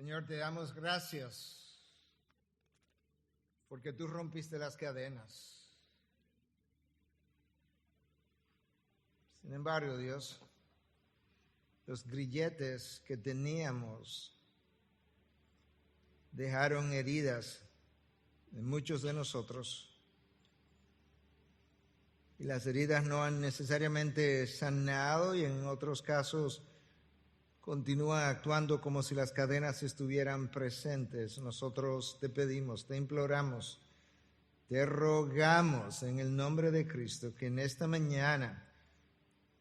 Señor, te damos gracias porque tú rompiste las cadenas. Sin embargo, Dios, los grilletes que teníamos dejaron heridas en muchos de nosotros. Y las heridas no han necesariamente sanado y en otros casos continúan actuando como si las cadenas estuvieran presentes. Nosotros te pedimos, te imploramos, te rogamos en el nombre de Cristo que en esta mañana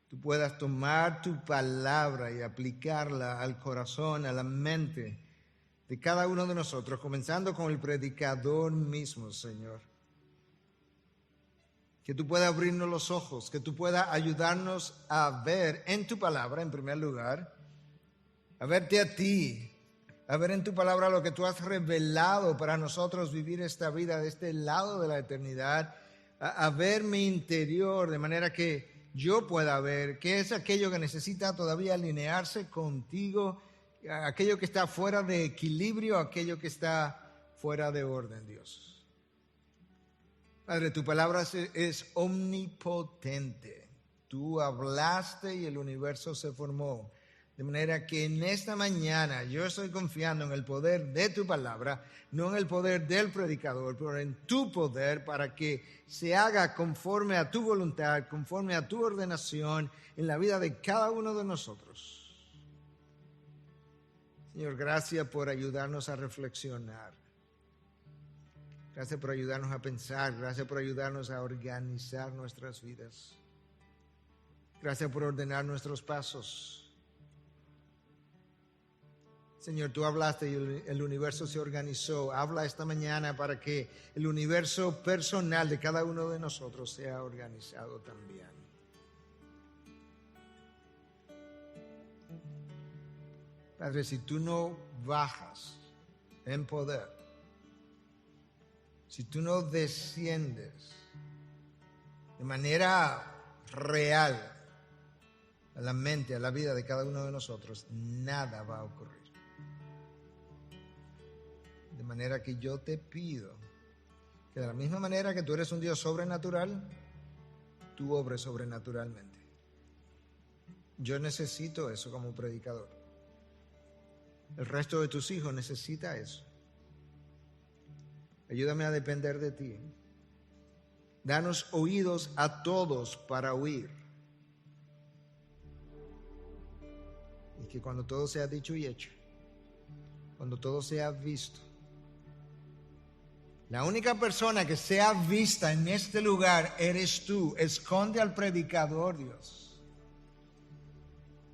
tú puedas tomar tu palabra y aplicarla al corazón, a la mente de cada uno de nosotros, comenzando con el predicador mismo, Señor. Que tú puedas abrirnos los ojos, que tú puedas ayudarnos a ver en tu palabra, en primer lugar, a verte a ti, a ver en tu palabra lo que tú has revelado para nosotros vivir esta vida de este lado de la eternidad, a ver mi interior de manera que yo pueda ver qué es aquello que necesita todavía alinearse contigo, aquello que está fuera de equilibrio, aquello que está fuera de orden, Dios. Padre, tu palabra es omnipotente. Tú hablaste y el universo se formó. De manera que en esta mañana yo estoy confiando en el poder de tu palabra, no en el poder del predicador, pero en tu poder para que se haga conforme a tu voluntad, conforme a tu ordenación en la vida de cada uno de nosotros. Señor, gracias por ayudarnos a reflexionar. Gracias por ayudarnos a pensar. Gracias por ayudarnos a organizar nuestras vidas. Gracias por ordenar nuestros pasos. Señor, tú hablaste y el universo se organizó. Habla esta mañana para que el universo personal de cada uno de nosotros sea organizado también. Padre, si tú no bajas en poder, si tú no desciendes de manera real a la mente, a la vida de cada uno de nosotros, nada va a ocurrir. De manera que yo te pido que de la misma manera que tú eres un Dios sobrenatural, tú obres sobrenaturalmente. Yo necesito eso como predicador. El resto de tus hijos necesita eso. Ayúdame a depender de ti. Danos oídos a todos para oír. Y que cuando todo sea dicho y hecho, cuando todo sea visto, la única persona que sea vista en este lugar eres tú. Esconde al predicador, Dios,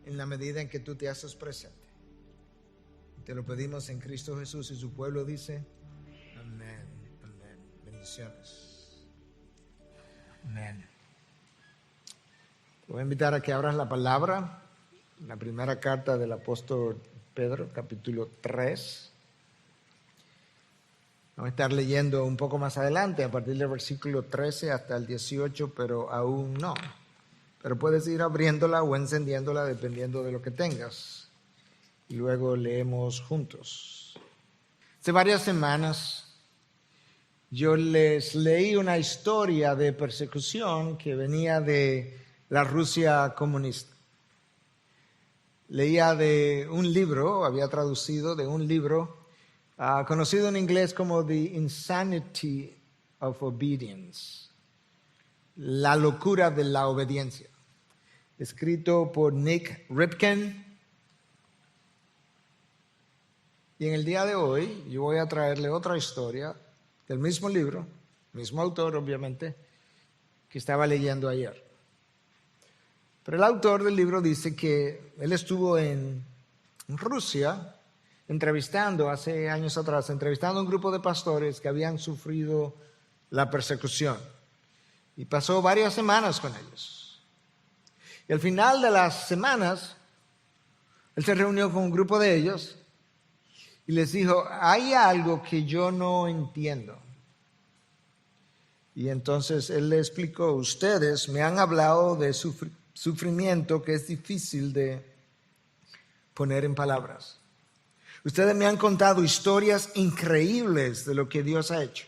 en la medida en que tú te haces presente. Te lo pedimos en Cristo Jesús y su pueblo dice, amén, amén. Bendiciones. Amén. Te voy a invitar a que abras la palabra, la primera carta del apóstol Pedro, capítulo 3. Vamos a estar leyendo un poco más adelante, a partir del versículo 13 hasta el 18, pero aún no. Pero puedes ir abriéndola o encendiéndola dependiendo de lo que tengas. Y luego leemos juntos. Hace varias semanas yo les leí una historia de persecución que venía de la Rusia comunista. Leía de un libro, había traducido de un libro conocido en inglés como The Insanity of Obedience, la locura de la obediencia, escrito por Nick Ripken. Y en el día de hoy yo voy a traerle otra historia del mismo libro, mismo autor obviamente, que estaba leyendo ayer. Pero el autor del libro dice que él estuvo en Rusia hace años atrás, entrevistando a un grupo de pastores que habían sufrido la persecución. Y pasó varias semanas con ellos. Y al final de las semanas, él se reunió con un grupo de ellos y les dijo, hay algo que yo no entiendo. Y entonces él le explicó, ustedes me han hablado de sufrimiento que es difícil de poner en palabras. Ustedes me han contado historias increíbles de lo que Dios ha hecho.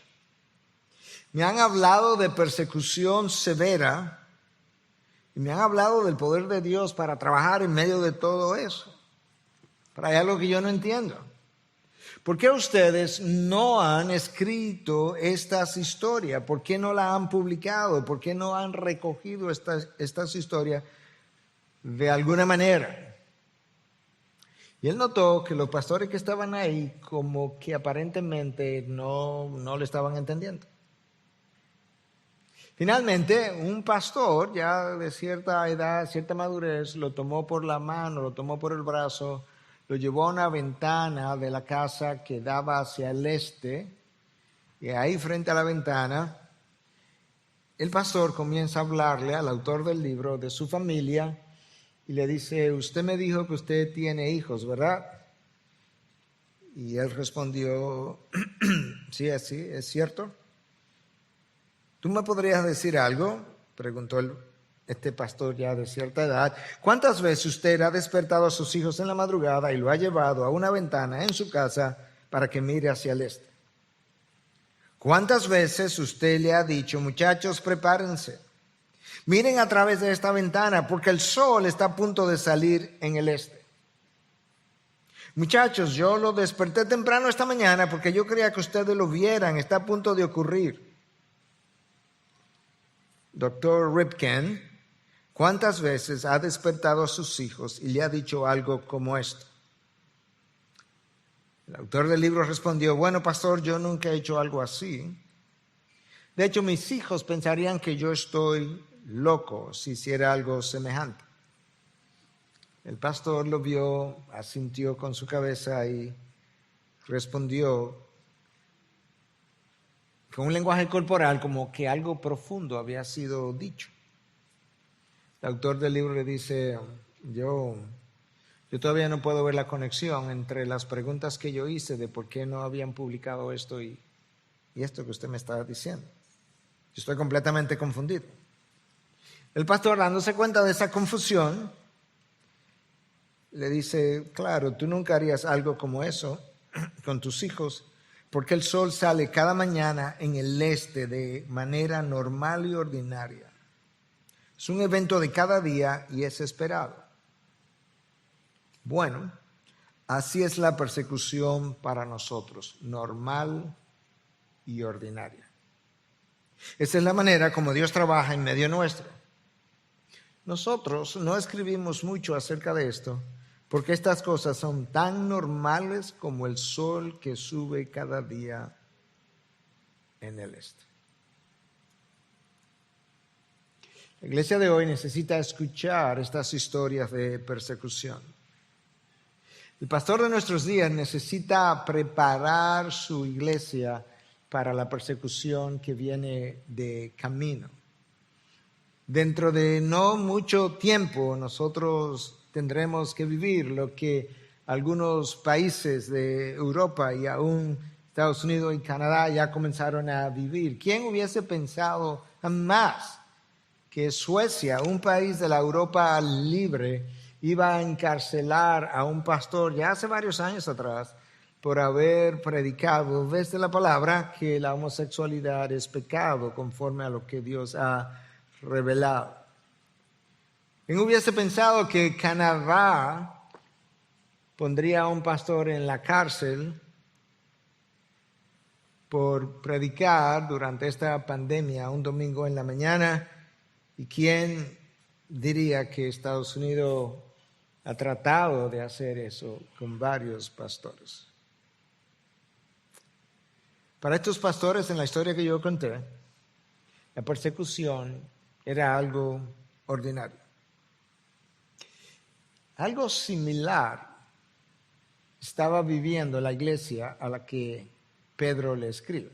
Me han hablado de persecución severa y me han hablado del poder de Dios para trabajar en medio de todo eso. Pero hay algo que yo no entiendo. ¿Por qué ustedes no han escrito estas historias? ¿Por qué no las han publicado? ¿Por qué no han recogido estas historias de alguna manera? Y él notó que los pastores que estaban ahí como que aparentemente no le estaban entendiendo. Finalmente, un pastor ya de cierta edad, cierta madurez, lo tomó por la mano, lo tomó por el brazo, lo llevó a una ventana de la casa que daba hacia el este, y ahí frente a la ventana, el pastor comienza a hablarle al autor del libro de su familia y le dice: usted me dijo que usted tiene hijos, ¿verdad? Y él respondió: sí, es cierto. ¿Tú me podrías decir algo?, preguntó este pastor ya de cierta edad. ¿Cuántas veces usted ha despertado a sus hijos en la madrugada y lo ha llevado a una ventana en su casa para que mire hacia el este? ¿Cuántas veces usted le ha dicho: muchachos, prepárense, miren a través de esta ventana porque el sol está a punto de salir en el este? Muchachos, yo lo desperté temprano esta mañana porque yo quería que ustedes lo vieran, está a punto de ocurrir. Doctor Ripken, ¿cuántas veces ha despertado a sus hijos y le ha dicho algo como esto? El autor del libro respondió: bueno, pastor, yo nunca he hecho algo así. De hecho, mis hijos pensarían que yo estoy loco si hiciera algo semejante. El pastor lo vio, asintió con su cabeza y respondió con un lenguaje corporal como que algo profundo había sido dicho. El autor del libro le dice: yo todavía no puedo ver la conexión entre las preguntas que yo hice de por qué no habían publicado esto y esto que usted me está diciendo. Yo estoy completamente confundido. El pastor, dándose cuenta de esa confusión, le dice: claro, tú nunca harías algo como eso con tus hijos, porque el sol sale cada mañana en el este de manera normal y ordinaria. Es un evento de cada día y es esperado. Bueno, así es la persecución para nosotros, normal y ordinaria. Esa es la manera como Dios trabaja en medio nuestro. Nosotros no escribimos mucho acerca de esto, porque estas cosas son tan normales como el sol que sube cada día en el este. La iglesia de hoy necesita escuchar estas historias de persecución. El pastor de nuestros días necesita preparar su iglesia para la persecución que viene de camino. Dentro de no mucho tiempo nosotros tendremos que vivir lo que algunos países de Europa y aún Estados Unidos y Canadá ya comenzaron a vivir. ¿Quién hubiese pensado jamás que Suecia, un país de la Europa libre, iba a encarcelar a un pastor ya hace varios años atrás por haber predicado desde la palabra que la homosexualidad es pecado conforme a lo que Dios ha revelado? ¿Quién hubiese pensado que Canadá pondría a un pastor en la cárcel por predicar durante esta pandemia un domingo en la mañana? ¿Y quién diría que Estados Unidos ha tratado de hacer eso con varios pastores? Para estos pastores, en la historia que yo conté, la persecución era algo ordinario. Algo similar estaba viviendo la iglesia a la que Pedro le escribe.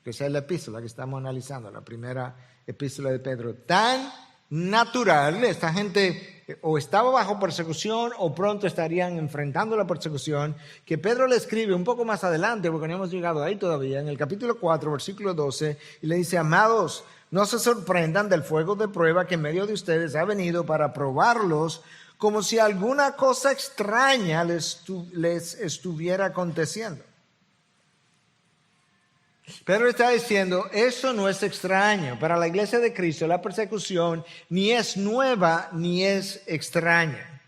Esa es la epístola que estamos analizando, la primera epístola de Pedro. Tan natural, esta gente o estaba bajo persecución o pronto estarían enfrentando la persecución, que Pedro le escribe un poco más adelante, porque no hemos llegado ahí todavía, en el capítulo 4, versículo 12, y le dice: amados, no se sorprendan del fuego de prueba que en medio de ustedes ha venido para probarlos, como si alguna cosa extraña les estuviera aconteciendo. Pedro está diciendo, eso no es extraño. Para la iglesia de Cristo, la persecución ni es nueva ni es extraña.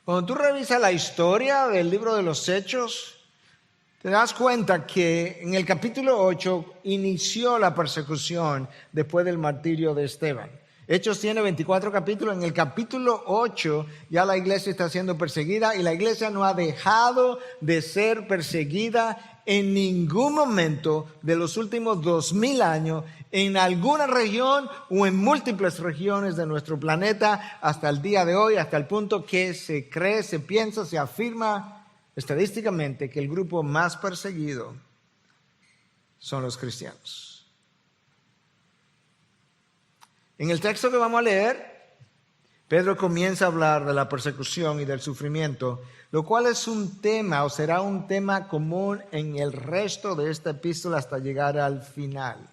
Cuando tú revisas la historia del libro de los Hechos, te das cuenta que en el capítulo 8 inició la persecución después del martirio de Esteban. Hechos tiene 24 capítulos. En el capítulo 8 ya la iglesia está siendo perseguida y la iglesia no ha dejado de ser perseguida en ningún momento de los últimos 2000 años en alguna región o en múltiples regiones de nuestro planeta hasta el día de hoy, hasta el punto que se cree, se piensa, se afirma estadísticamente que el grupo más perseguido son los cristianos. En el texto que vamos a leer, Pedro comienza a hablar de la persecución y del sufrimiento, lo cual es un tema o será un tema común en el resto de esta epístola hasta llegar al final.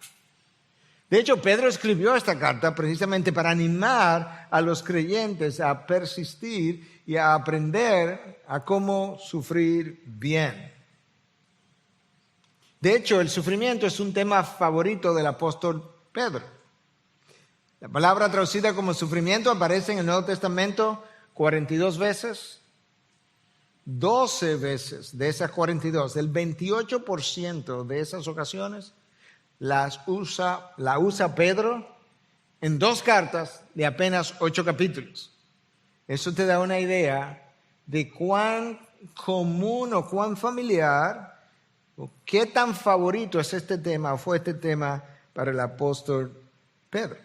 De hecho, Pedro escribió esta carta precisamente para animar a los creyentes a persistir y a aprender a cómo sufrir bien. De hecho, el sufrimiento es un tema favorito del apóstol Pedro. La palabra traducida como sufrimiento aparece en el Nuevo Testamento 42 veces. 12 veces de esas 42, el 28% de esas ocasiones la usa Pedro en 2 cartas de apenas 8 capítulos. Eso te da una idea de cuán común o cuán familiar o qué tan favorito es este tema o fue este tema para el apóstol Pedro.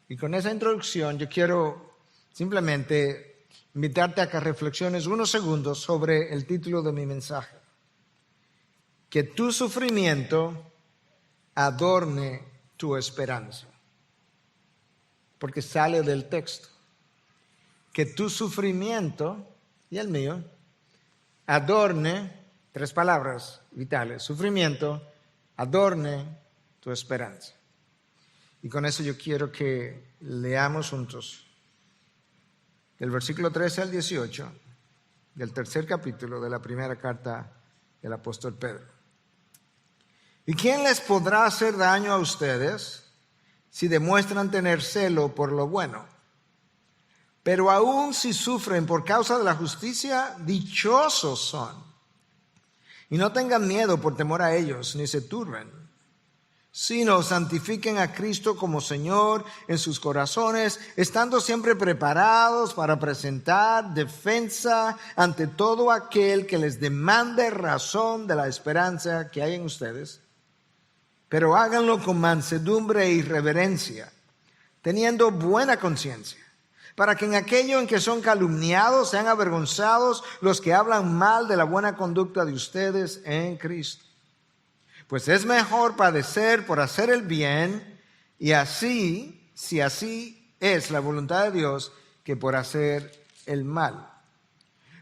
Y con esa introducción yo quiero simplemente invitarte a que reflexiones unos segundos sobre el título de mi mensaje. Que tu sufrimiento adorne tu esperanza. Porque sale del texto. Que tu sufrimiento y el mío adorne, 3 palabras vitales, sufrimiento, adorne tu esperanza. Y con eso yo quiero que leamos juntos del versículo 13 al 18 del 3er capítulo de la primera carta del apóstol Pedro. ¿Y quién les podrá hacer daño a ustedes si demuestran tener celo por lo bueno? Pero aún si sufren por causa de la justicia, dichosos son. Y no tengan miedo por temor a ellos, ni se turben, sino santifiquen a Cristo como Señor en sus corazones, estando siempre preparados para presentar defensa ante todo aquel que les demande razón de la esperanza que hay en ustedes. Pero háganlo con mansedumbre y reverencia, teniendo buena conciencia, para que en aquello en que son calumniados sean avergonzados los que hablan mal de la buena conducta de ustedes en Cristo. Pues es mejor padecer por hacer el bien, y así, si así es la voluntad de Dios, que por hacer el mal.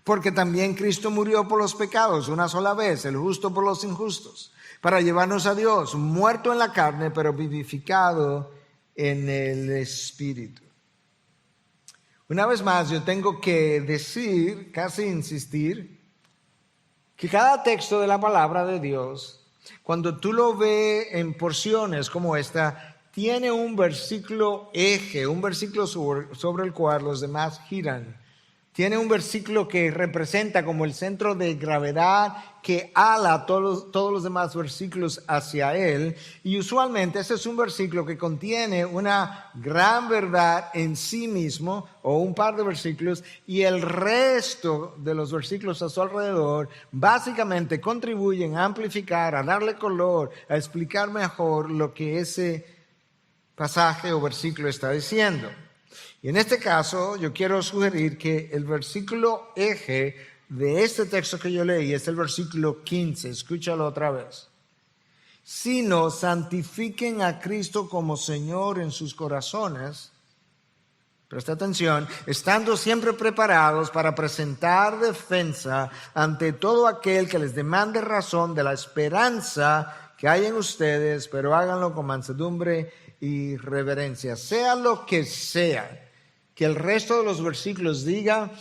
Porque también Cristo murió por los pecados una sola vez, el justo por los injustos, para llevarnos a Dios, muerto en la carne, pero vivificado en el Espíritu. Una vez más, yo tengo que decir, casi insistir, que cada texto de la palabra de Dios, cuando tú lo ves en porciones como esta, tiene un versículo eje, un versículo sobre el cual los demás giran. Tiene un versículo que representa como el centro de gravedad que ala todos los demás versículos hacia él. Y usualmente ese es un versículo que contiene una gran verdad en sí mismo, o un par de versículos, y el resto de los versículos a su alrededor básicamente contribuyen a amplificar, a darle color, a explicar mejor lo que ese pasaje o versículo está diciendo. Y en este caso yo quiero sugerir que el versículo eje de este texto que yo leí es el versículo 15. Escúchalo otra vez. Sino santifiquen a Cristo como Señor en sus corazones. Presta atención, estando siempre preparados para presentar defensa ante todo aquel que les demande razón de la esperanza que hay en ustedes, pero háganlo con mansedumbre y reverencia. Sea lo que sea que el resto de los versículos diga,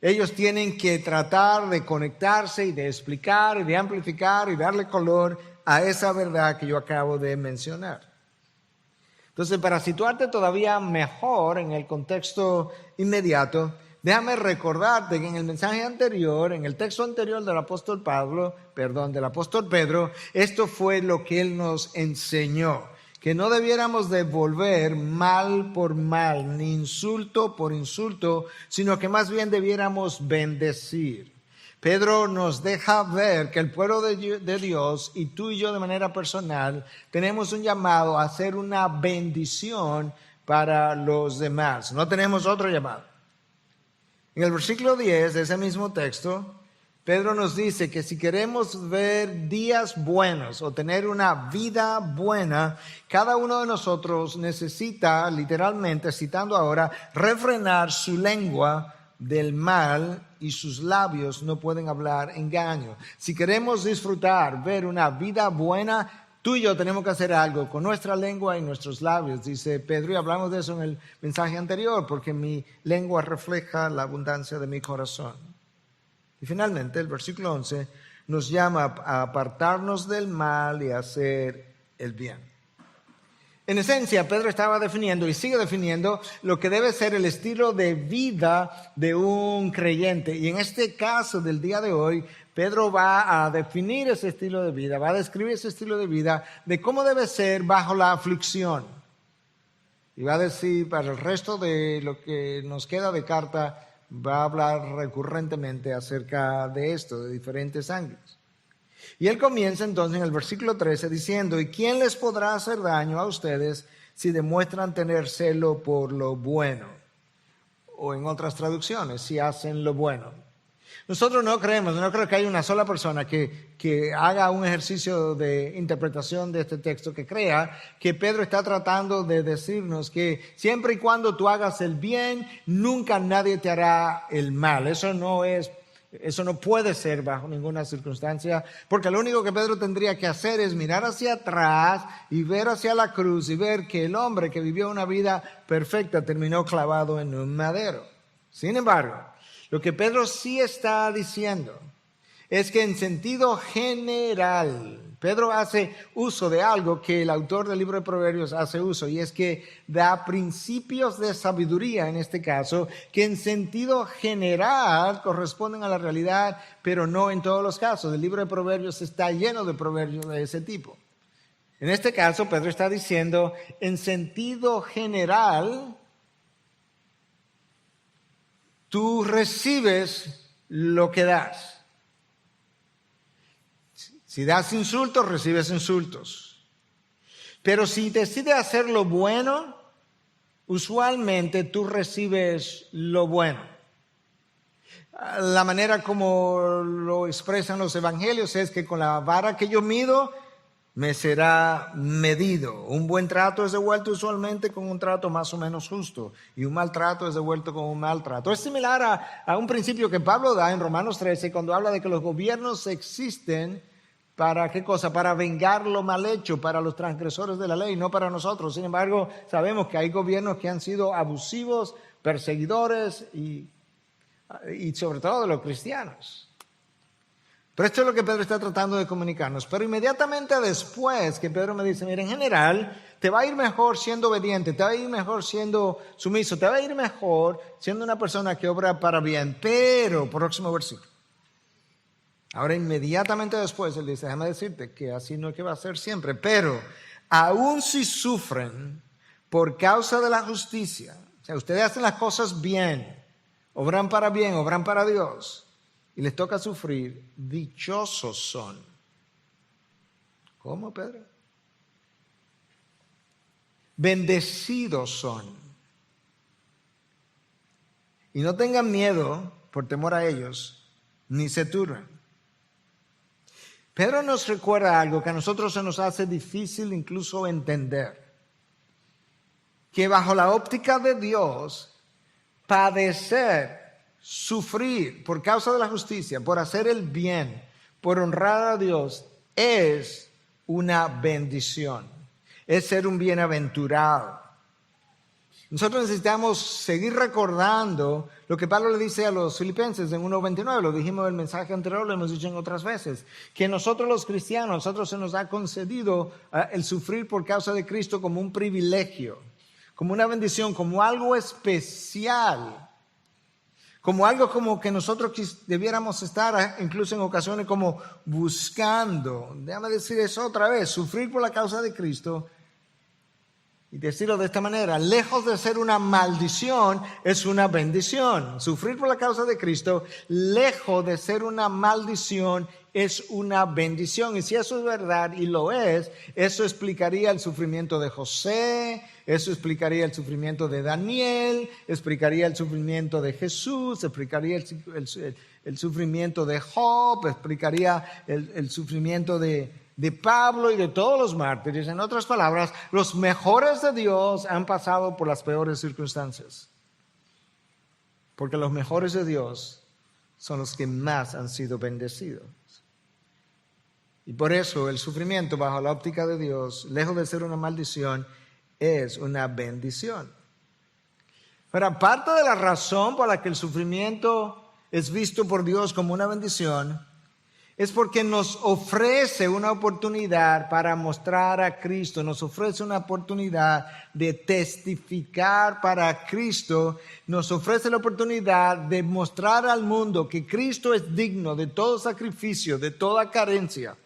ellos tienen que tratar de conectarse y de explicar y de amplificar y darle color a esa verdad que yo acabo de mencionar. Entonces, para situarte todavía mejor en el contexto inmediato, déjame recordarte que en el mensaje anterior, en el texto anterior del apóstol Pedro, esto fue lo que él nos enseñó, que no debiéramos devolver mal por mal, ni insulto por insulto, sino que más bien debiéramos bendecir. Pedro nos deja ver que el pueblo de Dios y tú y yo de manera personal tenemos un llamado a hacer una bendición para los demás. No tenemos otro llamado. En el versículo 10 de ese mismo texto, Pedro nos dice que si queremos ver días buenos o tener una vida buena, cada uno de nosotros necesita, literalmente, citando ahora, refrenar su lengua del mal y sus labios no pueden hablar engaño. Si queremos disfrutar, ver una vida buena, tú y yo tenemos que hacer algo con nuestra lengua y nuestros labios, dice Pedro, y hablamos de eso en el mensaje anterior, porque mi lengua refleja la abundancia de mi corazón. Y finalmente, el versículo 11 nos llama a apartarnos del mal y a hacer el bien. En esencia, Pedro estaba definiendo y sigue definiendo lo que debe ser el estilo de vida de un creyente. Y en este caso del día de hoy, Pedro va a definir ese estilo de vida, va a describir ese estilo de vida de cómo debe ser bajo la aflicción. Y va a decir, para el resto de lo que nos queda de carta, va a hablar recurrentemente acerca de esto, de diferentes ángulos. Y él comienza entonces en el versículo 13 diciendo, ¿y quién les podrá hacer daño a ustedes si demuestran tener celo por lo bueno? O en otras traducciones, si hacen lo bueno. Nosotros no creo que haya una sola persona que haga un ejercicio de interpretación de este texto que crea que Pedro está tratando de decirnos que siempre y cuando tú hagas el bien, nunca nadie te hará el mal. Eso no puede ser bajo ninguna circunstancia, porque lo único que Pedro tendría que hacer es mirar hacia atrás y ver hacia la cruz y ver que el hombre que vivió una vida perfecta terminó clavado en un madero. Sin embargo, lo que Pedro sí está diciendo es que en sentido general, Pedro hace uso de algo que el autor del libro de Proverbios hace uso, y es que da principios de sabiduría en este caso, que en sentido general corresponden a la realidad, pero no en todos los casos. El libro de Proverbios está lleno de proverbios de ese tipo. En este caso, Pedro está diciendo, en sentido general, tú recibes lo que das. Si das insultos, recibes insultos. Pero si decides hacer lo bueno, usualmente tú recibes lo bueno. La manera como lo expresan los evangelios es que con la vara que yo mido, me será medido. Un buen trato es devuelto usualmente con un trato más o menos justo, y un mal trato es devuelto con un mal trato. Es similar a un principio que Pablo da en Romanos 13 cuando habla de que los gobiernos existen ¿para qué cosa? Para vengar lo mal hecho, para los transgresores de la ley, no para nosotros. Sin embargo, sabemos que hay gobiernos que han sido abusivos, perseguidores y sobre todo de los cristianos. Pero esto es lo que Pedro está tratando de comunicarnos. Pero inmediatamente después que Pedro me dice, mira, en general, te va a ir mejor siendo obediente, te va a ir mejor siendo sumiso, te va a ir mejor siendo una persona que obra para bien. Pero, próximo versículo. Ahora inmediatamente después él dice, déjame decirte que así no es que va a ser siempre. Pero, aun si sufren por causa de la justicia, o sea, ustedes hacen las cosas bien, obran para Dios, y les toca sufrir, dichosos son. ¿Cómo, Pedro? Bendecidos son. Y no tengan miedo por temor a ellos, ni se turben. Pedro nos recuerda algo que a nosotros se nos hace difícil incluso entender. Que bajo la óptica de Dios, padecer, sufrir por causa de la justicia, por hacer el bien, por honrar a Dios, es una bendición. es ser un bienaventurado. Nosotros necesitamos seguir recordando lo que Pablo le dice a los filipenses en 1:29, lo dijimos en el mensaje anterior, lo hemos dicho en otras veces, que nosotros los cristianos, nosotros se nos ha concedido el sufrir por causa de Cristo como un privilegio, como una bendición, como algo especial, como algo como que nosotros debiéramos estar incluso en ocasiones como buscando. Déjame decir eso otra vez, sufrir por la causa de Cristo. Y decirlo de esta manera, lejos de ser una maldición, es una bendición. Sufrir por la causa de Cristo, lejos de ser una maldición, es una bendición. Y si eso es verdad, y lo es, eso explicaría el sufrimiento de José, eso explicaría el sufrimiento de Daniel, explicaría el sufrimiento de Jesús, explicaría el sufrimiento de Job, explicaría el sufrimiento de Pablo y de todos los mártires. En otras palabras, los mejores de Dios han pasado por las peores circunstancias. Porque los mejores de Dios son los que más han sido bendecidos. Y por eso el sufrimiento bajo la óptica de Dios, lejos de ser una maldición, es una bendición. Pero parte de la razón por la que el sufrimiento es visto por Dios como una bendición es porque nos ofrece una oportunidad para mostrar a Cristo, nos ofrece una oportunidad de testificar para Cristo, nos ofrece la oportunidad de mostrar al mundo que Cristo es digno de todo sacrificio, de toda carencia,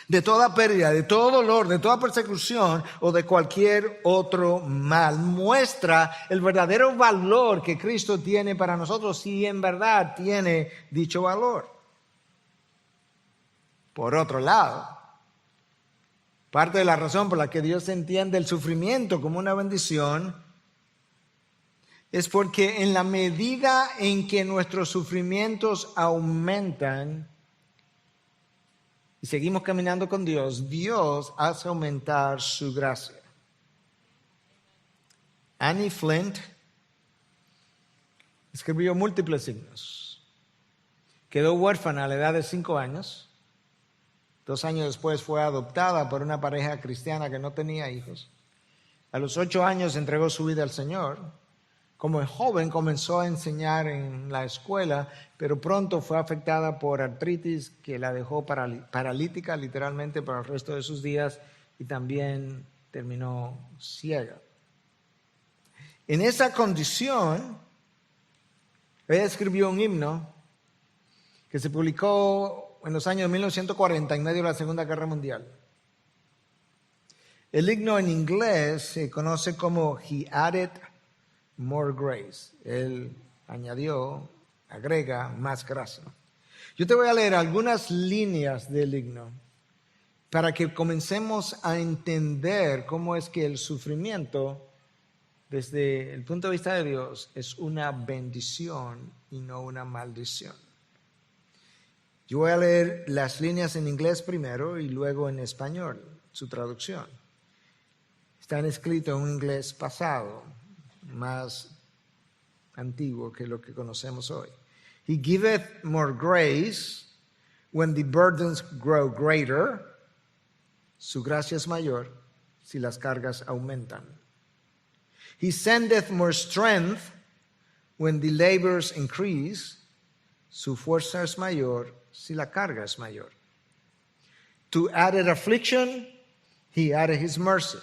de toda pérdida, de todo dolor, de toda persecución o de cualquier otro mal. Muestra el verdadero valor que Cristo tiene para nosotros si en verdad tiene dicho valor. Por otro lado, parte de la razón por la que Dios entiende el sufrimiento como una bendición es porque en la medida en que nuestros sufrimientos aumentan y seguimos caminando con Dios, Dios hace aumentar su gracia. Annie Flint escribió múltiples signos. Quedó huérfana a la edad de 5 años. 2 años después fue adoptada por una pareja cristiana que no tenía hijos. A los 8 años entregó su vida al Señor. Como joven comenzó a enseñar en la escuela, pero pronto fue afectada por artritis que la dejó paralítica literalmente para el resto de sus días y también terminó ciega. En esa condición, ella escribió un himno que se publicó en los años 1940, en medio de la Segunda Guerra Mundial. El himno en inglés se conoce como He Added More Grace. Él agrega más gracia. Yo te voy a leer algunas líneas del himno para que comencemos a entender cómo es que el sufrimiento, desde el punto de vista de Dios, es una bendición y no una maldición. Yo voy a leer las líneas en inglés primero y luego en español, su traducción. Están escritos en un inglés pasado, más antiguo que lo que conocemos hoy. He giveth more grace when the burdens grow greater. Su gracia es mayor si las cargas aumentan. He sendeth more strength when the labors increase. Su fuerza es mayor si la carga es mayor. To added affliction, he added his mercy.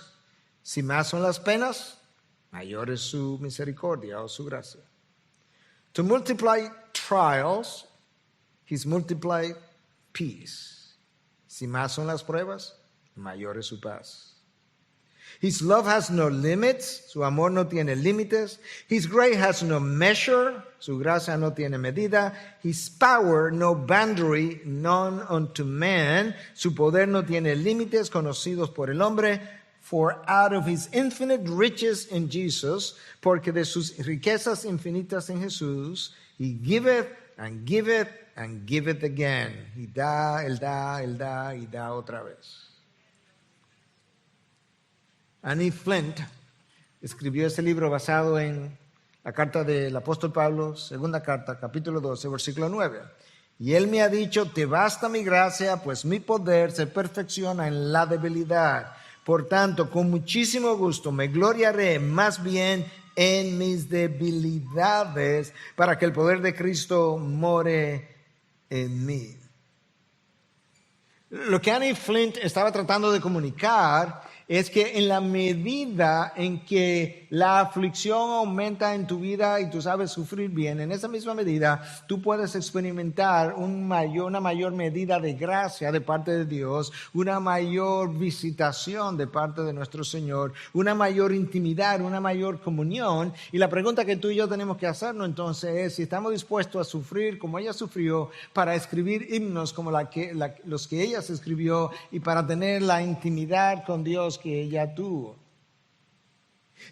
Si más son las penas, mayor es su misericordia o su gracia. To multiply trials, he's multiplied peace. Si más son las pruebas, mayor es su paz. His love has no limits, su amor no tiene límites. His grace has no measure, su gracia no tiene medida. His power no boundary, none unto man, su poder no tiene límites conocidos por el hombre. For out of his infinite riches in Jesus, porque de sus riquezas infinitas en Jesús, he giveth and giveth and giveth again. Y da, él da, él da y da otra vez. Annie Flint escribió este libro basado en la carta del apóstol Pablo, segunda carta, capítulo 12, versículo 9. Y él me ha dicho, te basta mi gracia, pues mi poder se perfecciona en la debilidad. Por tanto, con muchísimo gusto me gloriaré más bien en mis debilidades, para que el poder de Cristo more en mí. Lo que Annie Flint estaba tratando de comunicar es que en la medida en que la aflicción aumenta en tu vida y tú sabes sufrir bien, en esa misma medida tú puedes experimentar una mayor medida de gracia de parte de Dios, una mayor visitación de parte de nuestro Señor, una mayor intimidad, una mayor comunión. Y la pregunta que tú y yo tenemos que hacernos entonces es si estamos dispuestos a sufrir como ella sufrió para escribir himnos como los que ella se escribió y para tener la intimidad con Dios que ella tuvo.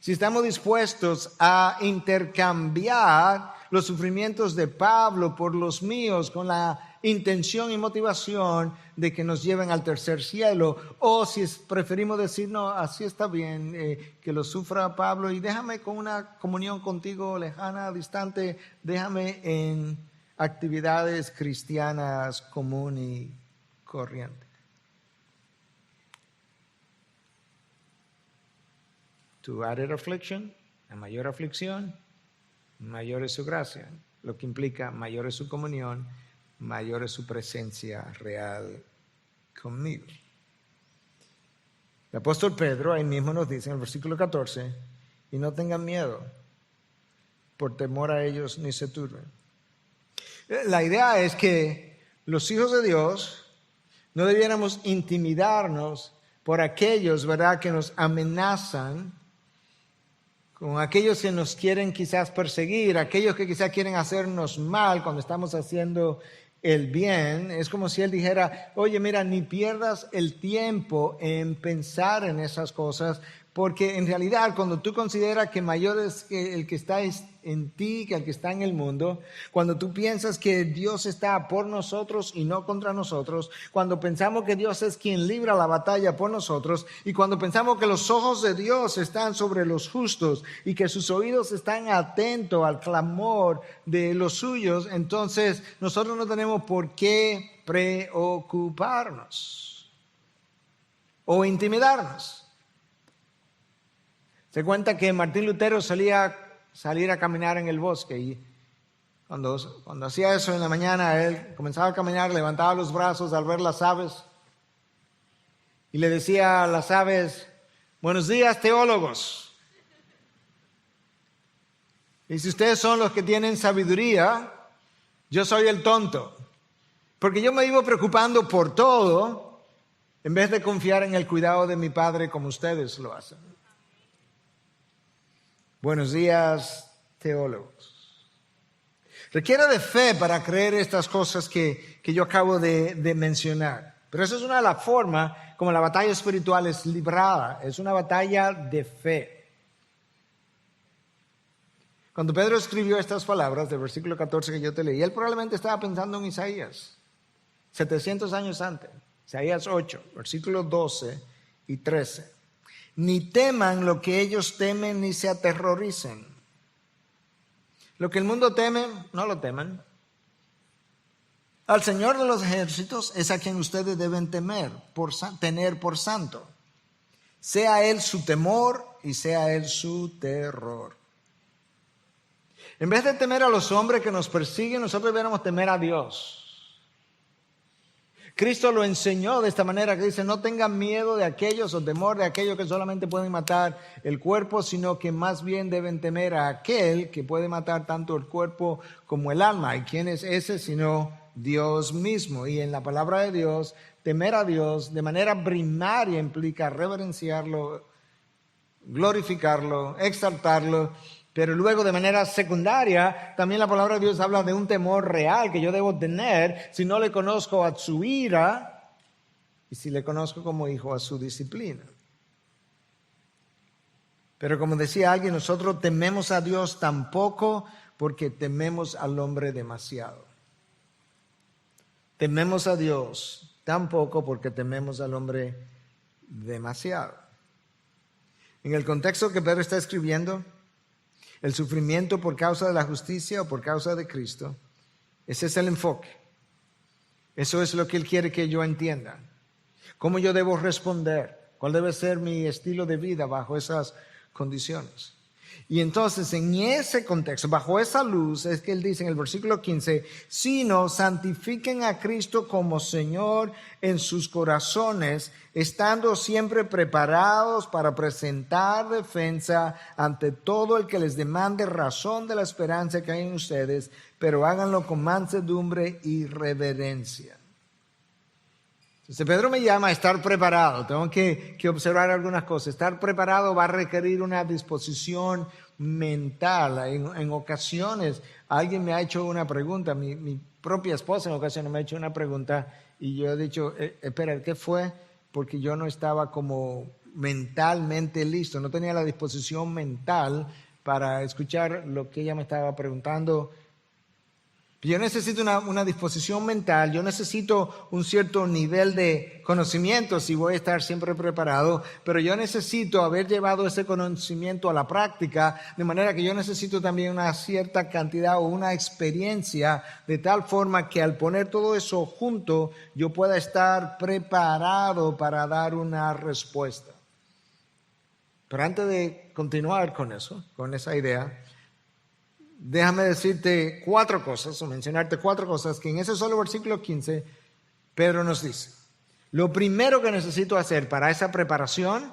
Si estamos dispuestos a intercambiar los sufrimientos de Pablo por los míos con la intención y motivación de que nos lleven al tercer cielo, o si preferimos decir, no, así está bien, que lo sufra Pablo y déjame con una comunión contigo lejana, distante, déjame en actividades cristianas común y corriente. To added affliction, a mayor aflicción, mayor es su gracia, lo que implica mayor es su comunión, mayor es su presencia real conmigo. El apóstol Pedro ahí mismo nos dice en el versículo 14, y no tengan miedo, por temor a ellos ni se turben. La idea es que los hijos de Dios no debiéramos intimidarnos por aquellos, ¿verdad?, que nos amenazan, con aquellos que nos quieren quizás perseguir, aquellos que quizás quieren hacernos mal cuando estamos haciendo el bien. Es como si él dijera, oye, mira, ni pierdas el tiempo en pensar en esas cosas, porque en realidad cuando tú consideras que mayor es el que está en ti que el que está en el mundo, cuando tú piensas que Dios está por nosotros y no contra nosotros, cuando pensamos que Dios es quien libra la batalla por nosotros, y cuando pensamos que los ojos de Dios están sobre los justos y que sus oídos están atentos al clamor de los suyos, entonces nosotros no tenemos por qué preocuparnos o intimidarnos. Se cuenta que Martín Lutero solía salir a caminar en el bosque y cuando hacía eso en la mañana, él comenzaba a caminar, levantaba los brazos al ver las aves y le decía a las aves, buenos días, teólogos. Y si ustedes son los que tienen sabiduría, yo soy el tonto, porque yo me iba preocupando por todo en vez de confiar en el cuidado de mi Padre como ustedes lo hacen. Buenos días, teólogos. Requiere de fe para creer estas cosas que yo acabo de mencionar. Pero esa es una de las formas como la batalla espiritual es librada. Es una batalla de fe. Cuando Pedro escribió estas palabras del versículo 14 que yo te leí, él probablemente estaba pensando en Isaías, 700 años antes. Isaías 8, versículos 12 y 13. Ni teman lo que ellos temen, ni se aterroricen. Lo que el mundo teme, no lo teman. Al Señor de los ejércitos es a quien ustedes deben tener por santo. Sea Él su temor y sea Él su terror. En vez de temer a los hombres que nos persiguen, nosotros deberíamos temer a Dios. Cristo lo enseñó de esta manera, que dice, no tengan miedo de aquellos o temor de aquellos que solamente pueden matar el cuerpo, sino que más bien deben temer a aquel que puede matar tanto el cuerpo como el alma. ¿Y quién es ese sino Dios mismo? Y en la palabra de Dios, temer a Dios de manera primaria implica reverenciarlo, glorificarlo, exaltarlo. Pero luego de manera secundaria, también la palabra de Dios habla de un temor real que yo debo tener si no le conozco a su ira y si le conozco como hijo a su disciplina. Pero como decía alguien, nosotros tememos a Dios tampoco porque tememos al hombre demasiado. Tememos a Dios tampoco porque tememos al hombre demasiado. En el contexto que Pedro está escribiendo, el sufrimiento por causa de la justicia o por causa de Cristo, ese es el enfoque. Eso es lo que Él quiere que yo entienda. Cómo yo debo responder ¿Cuál debe ser mi estilo de vida bajo esas condiciones? Y entonces en ese contexto, bajo esa luz, es que él dice en el versículo 15, sino santifiquen a Cristo como Señor en sus corazones, estando siempre preparados para presentar defensa ante todo el que les demande razón de la esperanza que hay en ustedes, pero háganlo con mansedumbre y reverencia. Entonces Pedro me llama a estar preparado. Tengo que observar algunas cosas. Estar preparado va a requerir una disposición mental. En ocasiones alguien me ha hecho una pregunta, mi propia esposa en ocasiones me ha hecho una pregunta y yo he dicho, espera, ¿qué fue? Porque yo no estaba como mentalmente listo, no tenía la disposición mental para escuchar lo que ella me estaba preguntando. Yo necesito una disposición mental, yo necesito un cierto nivel de conocimiento si voy a estar siempre preparado, pero yo necesito haber llevado ese conocimiento a la práctica, de manera que yo necesito también una cierta cantidad o una experiencia, de tal forma que al poner todo eso junto, yo pueda estar preparado para dar una respuesta. Pero antes de continuar con eso, con esa idea, déjame decirte cuatro cosas, o mencionarte cuatro cosas que en ese solo versículo 15 Pedro nos dice. Lo primero que necesito hacer para esa preparación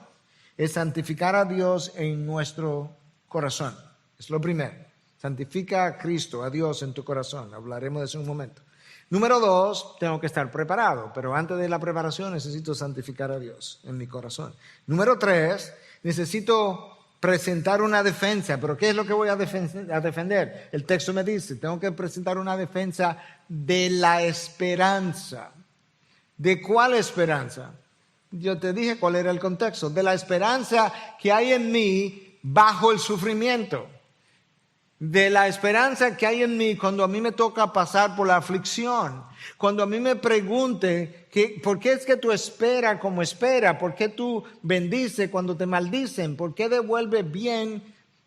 es santificar a Dios en nuestro corazón. Es lo primero. Santifica a Cristo, a Dios en tu corazón. Hablaremos de eso en un momento. Número 2, tengo que estar preparado, pero antes de la preparación necesito santificar a Dios en mi corazón. Número 3, necesito presentar una defensa. ¿Pero qué es lo que voy a defender? El texto me dice, tengo que presentar una defensa de la esperanza. ¿De cuál esperanza? Yo te dije cuál era el contexto. De la esperanza que hay en mí bajo el sufrimiento. De la esperanza que hay en mí cuando a mí me toca pasar por la aflicción. Cuando a mí me pregunte, ¿por qué es que tú esperas como esperas? ¿Por qué tú bendices cuando te maldicen? ¿Por qué devuelves bien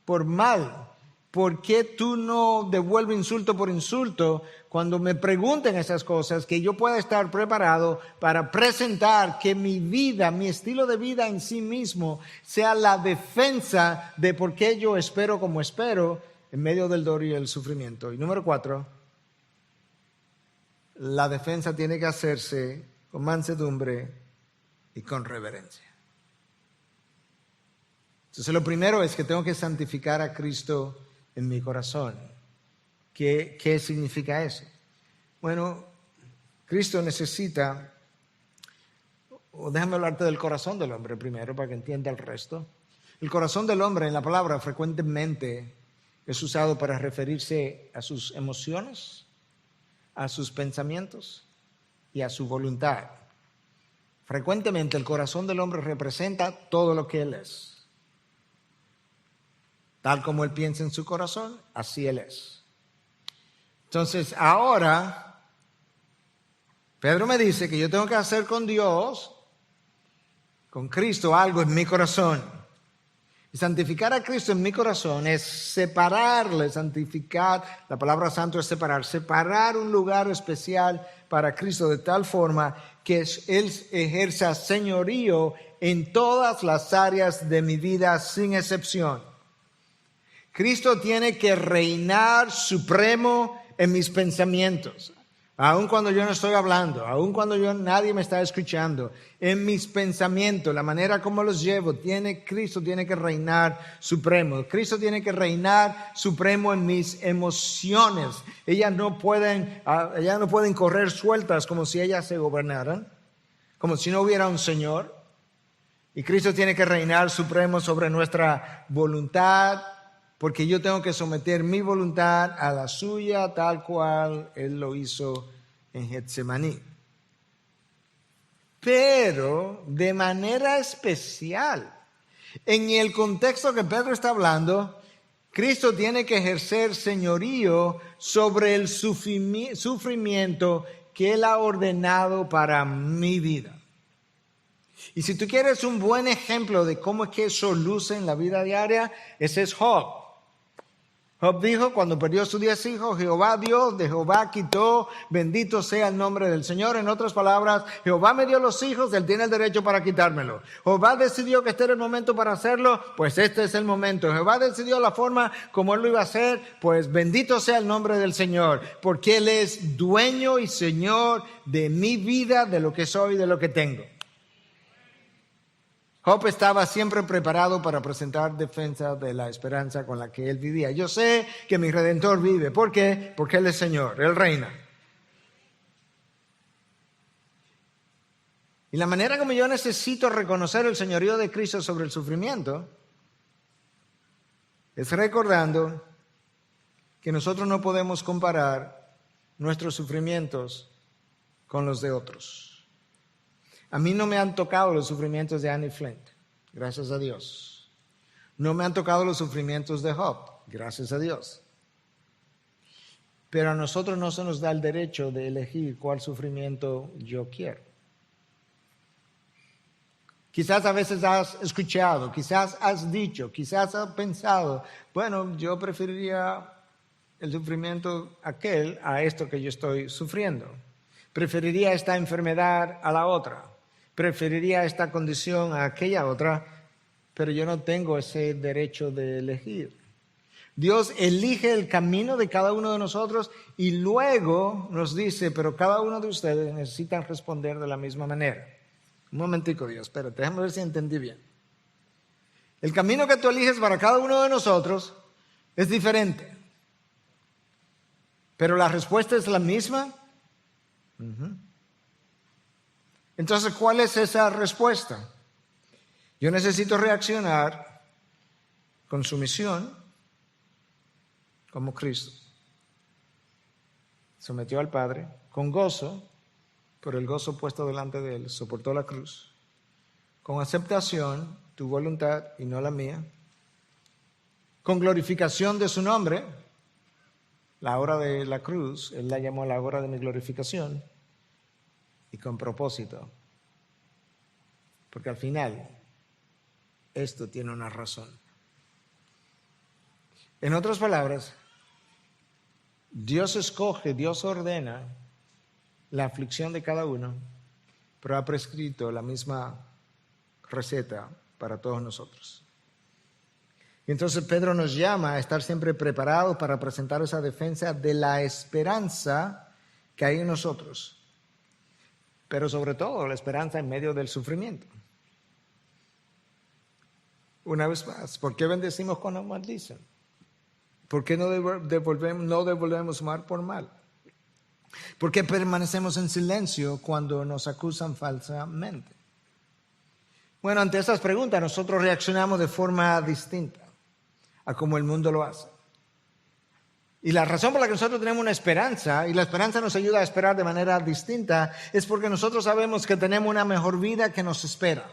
por mal? ¿Por qué tú no devuelves insulto por insulto? Cuando me pregunten esas cosas, que yo pueda estar preparado para presentar que mi vida, mi estilo de vida en sí mismo, sea la defensa de por qué yo espero como espero en medio del dolor y el sufrimiento. Y número 4, la defensa tiene que hacerse con mansedumbre y con reverencia. Entonces lo primero es que tengo que santificar a Cristo en mi corazón. ¿Qué significa eso? Bueno, Cristo necesita, o déjame hablarte del corazón del hombre primero para que entienda el resto. El corazón del hombre en la palabra frecuentemente es usado para referirse a sus emociones, a sus pensamientos y a su voluntad. Frecuentemente el corazón del hombre representa todo lo que él es. Tal como él piensa en su corazón, así él es. Entonces ahora, Pedro me dice que yo tengo que hacer con Dios, con Cristo, algo en mi corazón. Y santificar a Cristo en mi corazón es separarle, santificar, la palabra santo es separar un lugar especial para Cristo de tal forma que Él ejerza señorío en todas las áreas de mi vida sin excepción. Cristo tiene que reinar supremo en mis pensamientos. Aun cuando yo no estoy hablando, aun cuando nadie me está escuchando, en mis pensamientos, la manera como los llevo, Cristo tiene que reinar supremo. Cristo tiene que reinar supremo en mis emociones. Ellas no pueden correr sueltas como si ellas se gobernaran, como si no hubiera un Señor. Y Cristo tiene que reinar supremo sobre nuestra voluntad, porque yo tengo que someter mi voluntad a la suya, tal cual Él lo hizo en Getsemaní. Pero de manera especial, en el contexto que Pedro está hablando, Cristo tiene que ejercer señorío sobre el sufrimiento que Él ha ordenado para mi vida. Y si tú quieres un buen ejemplo de cómo es que eso luce en la vida diaria, ese es Job. Job dijo cuando perdió sus 10 hijos, Jehová dio, de Jehová quitó, bendito sea el nombre del Señor. En otras palabras, Jehová me dio los hijos, Él tiene el derecho para quitármelo. Jehová decidió que este era el momento para hacerlo, pues este es el momento. Jehová decidió la forma como Él lo iba a hacer, pues bendito sea el nombre del Señor, porque Él es dueño y Señor de mi vida, de lo que soy y de lo que tengo. Job estaba siempre preparado para presentar defensa de la esperanza con la que él vivía. Yo sé que mi Redentor vive. ¿Por qué? Porque Él es Señor, Él reina. Y la manera como yo necesito reconocer el señorío de Cristo sobre el sufrimiento es recordando que nosotros no podemos comparar nuestros sufrimientos con los de otros. A mí no me han tocado los sufrimientos de Annie Flint, gracias a Dios. No me han tocado los sufrimientos de Job, gracias a Dios. Pero a nosotros no se nos da el derecho de elegir cuál sufrimiento yo quiero. Quizás a veces has escuchado, quizás has dicho, quizás has pensado, bueno, yo preferiría el sufrimiento aquel a esto que yo estoy sufriendo. Preferiría esta enfermedad a la otra. Preferiría esta condición a aquella otra, pero yo no tengo ese derecho de elegir. Dios elige el camino de cada uno de nosotros y luego nos dice, pero cada uno de ustedes necesitan responder de la misma manera. Un momentico, Dios, espérate, déjame ver si entendí bien. El camino que tú eliges para cada uno de nosotros es diferente, pero la respuesta es la misma. Entonces, ¿cuál es esa respuesta? Yo necesito reaccionar con sumisión, como Cristo. Sometió al Padre, con gozo, por el gozo puesto delante de Él, soportó la cruz. Con aceptación, tu voluntad y no la mía. Con glorificación de su nombre, la hora de la cruz, Él la llamó la hora de mi glorificación. Y con propósito, porque al final esto tiene una razón. En otras palabras, Dios escoge, Dios ordena la aflicción de cada uno, pero ha prescrito la misma receta para todos nosotros. Y entonces Pedro nos llama a estar siempre preparados para presentar esa defensa de la esperanza que hay en nosotros. Pero sobre todo la esperanza en medio del sufrimiento. Una vez más, ¿por qué bendecimos cuando maldicen? ¿Por qué no devolvemos mal por mal? ¿Por qué permanecemos en silencio cuando nos acusan falsamente? Bueno, ante esas preguntas nosotros reaccionamos de forma distinta a como el mundo lo hace. Y la razón por la que nosotros tenemos una esperanza, y la esperanza nos ayuda a esperar de manera distinta, es porque nosotros sabemos que tenemos una mejor vida que nos espera,